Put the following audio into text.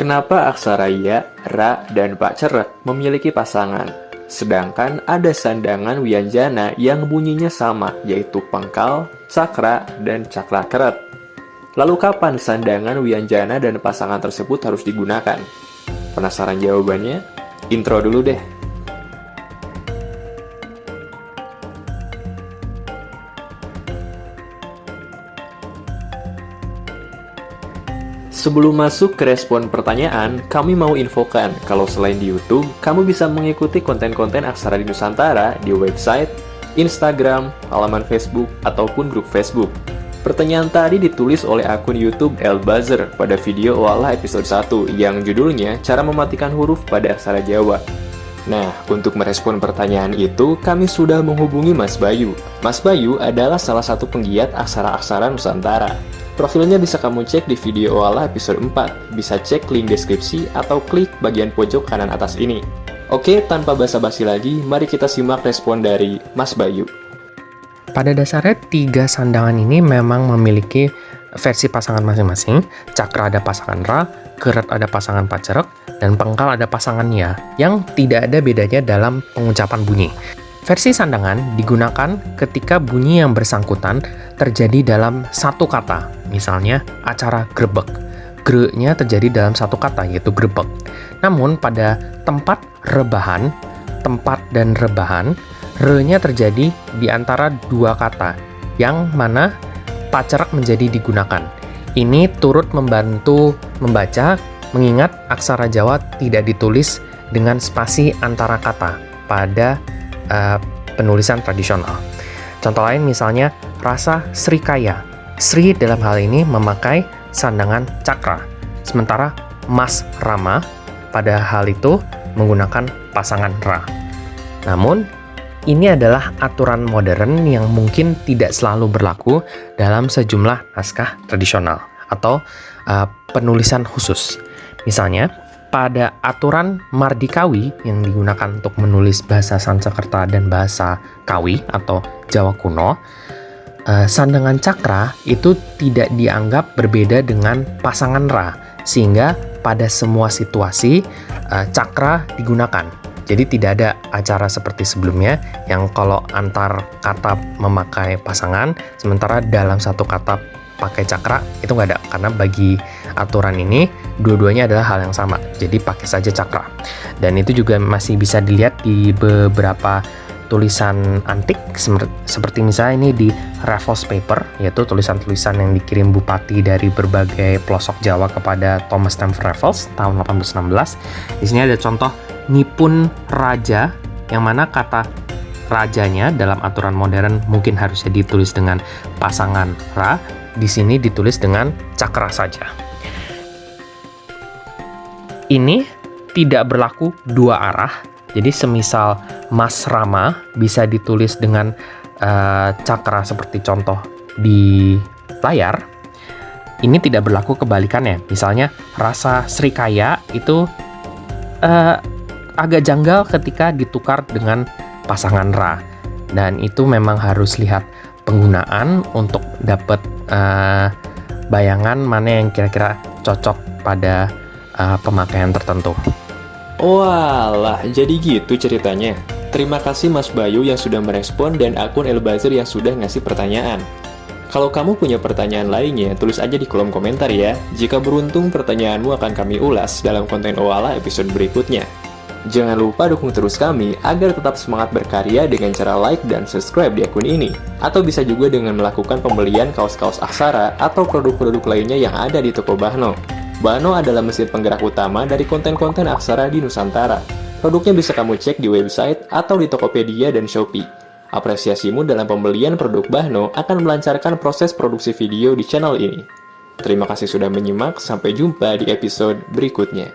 Kenapa aksara ya, ra, dan pak cerek memiliki pasangan? Sedangkan ada sandangan wianjana yang bunyinya sama, yaitu pengkal, cakra, dan cakra keret. Lalu kapan sandangan wianjana dan pasangan tersebut harus digunakan? Penasaran jawabannya? Intro dulu deh. Sebelum masuk ke respon pertanyaan, kami mau infokan kalau selain di YouTube, kamu bisa mengikuti konten-konten Aksara di Nusantara di website, Instagram, halaman Facebook, ataupun grup Facebook. Pertanyaan tadi ditulis oleh akun YouTube Elbazzer pada video Oalah episode 1 yang judulnya Cara Mematikan Huruf pada Aksara Jawa. Nah, untuk merespon pertanyaan itu, kami sudah menghubungi Mas Bayu. Mas Bayu adalah salah satu penggiat aksara-aksara Nusantara. Profilnya bisa kamu cek di video Oalah episode 4. Bisa cek link deskripsi atau klik bagian pojok kanan atas ini. Oke, tanpa basa-basi lagi, mari kita simak respon dari Mas Bayu. Pada dasarnya, 3 sandangan ini memang memiliki versi pasangan masing-masing. Cakra ada pasangan ra, keret ada pasangan pacerek, dan pengkal ada pasangan ya, yang tidak ada bedanya dalam pengucapan bunyi. Versi sandangan digunakan ketika bunyi yang bersangkutan terjadi dalam satu kata, misalnya acara grebek. Gre-nya terjadi dalam satu kata, yaitu grebek. Namun pada tempat rebahan, tempat dan rebahan, re-nya terjadi di antara 2 kata, yang mana pacerek menjadi digunakan. Ini turut membantu membaca, mengingat aksara Jawa tidak ditulis dengan spasi antara kata pada penulisan tradisional. Contoh lain misalnya rasa Srikaya. Sri dalam hal ini memakai sandangan cakra, sementara Mas Rama pada hal itu menggunakan pasangan ra. Namun, ini adalah aturan modern yang mungkin tidak selalu berlaku dalam sejumlah naskah tradisional atau penulisan khusus. Misalnya, pada aturan Mardikawi yang digunakan untuk menulis bahasa Sanskerta dan bahasa Kawi atau Jawa kuno, sandangan cakra itu tidak dianggap berbeda dengan pasangan ra, sehingga pada semua situasi cakra digunakan. Jadi tidak ada acara seperti sebelumnya yang kalau antar kata memakai pasangan, sementara dalam satu kata pakai cakra, itu nggak ada. Karena bagi aturan ini, dua-duanya adalah hal yang sama. Jadi pakai saja cakra. Dan itu juga masih bisa dilihat di beberapa tulisan antik, seperti misalnya ini di Raffles Paper, yaitu tulisan-tulisan yang dikirim bupati dari berbagai pelosok Jawa kepada Thomas Stamford Raffles tahun 1816. Di sini ada contoh Nipun Raja, yang mana kata rajanya dalam aturan modern mungkin harusnya ditulis dengan pasangan ra, di sini ditulis dengan cakra saja. Ini tidak berlaku 2 arah. Jadi semisal Mas Rama bisa ditulis dengan cakra seperti contoh di layar, ini tidak berlaku kebalikannya. Misalnya rasa Srikaya itu agak janggal ketika ditukar dengan pasangan ra, dan itu memang harus lihat penggunaan untuk dapat bayangan mana yang kira-kira cocok pada pemakaian tertentu. Walah, jadi gitu ceritanya. Terima kasih Mas Bayu yang sudah merespon dan akun Elbazzer yang sudah ngasih pertanyaan. Kalau kamu punya pertanyaan lainnya, tulis aja di kolom komentar ya. Jika beruntung, pertanyaanmu akan kami ulas dalam konten Oalah episode berikutnya. Jangan lupa dukung terus kami agar tetap semangat berkarya dengan cara like dan subscribe di akun ini. Atau bisa juga dengan melakukan pembelian kaos-kaos aksara atau produk-produk lainnya yang ada di toko Bahno. Bahno adalah mesin penggerak utama dari konten-konten aksara di Nusantara. Produknya bisa kamu cek di website atau di Tokopedia dan Shopee. Apresiasimu dalam pembelian produk Bahno akan melancarkan proses produksi video di channel ini. Terima kasih sudah menyimak, sampai jumpa di episode berikutnya.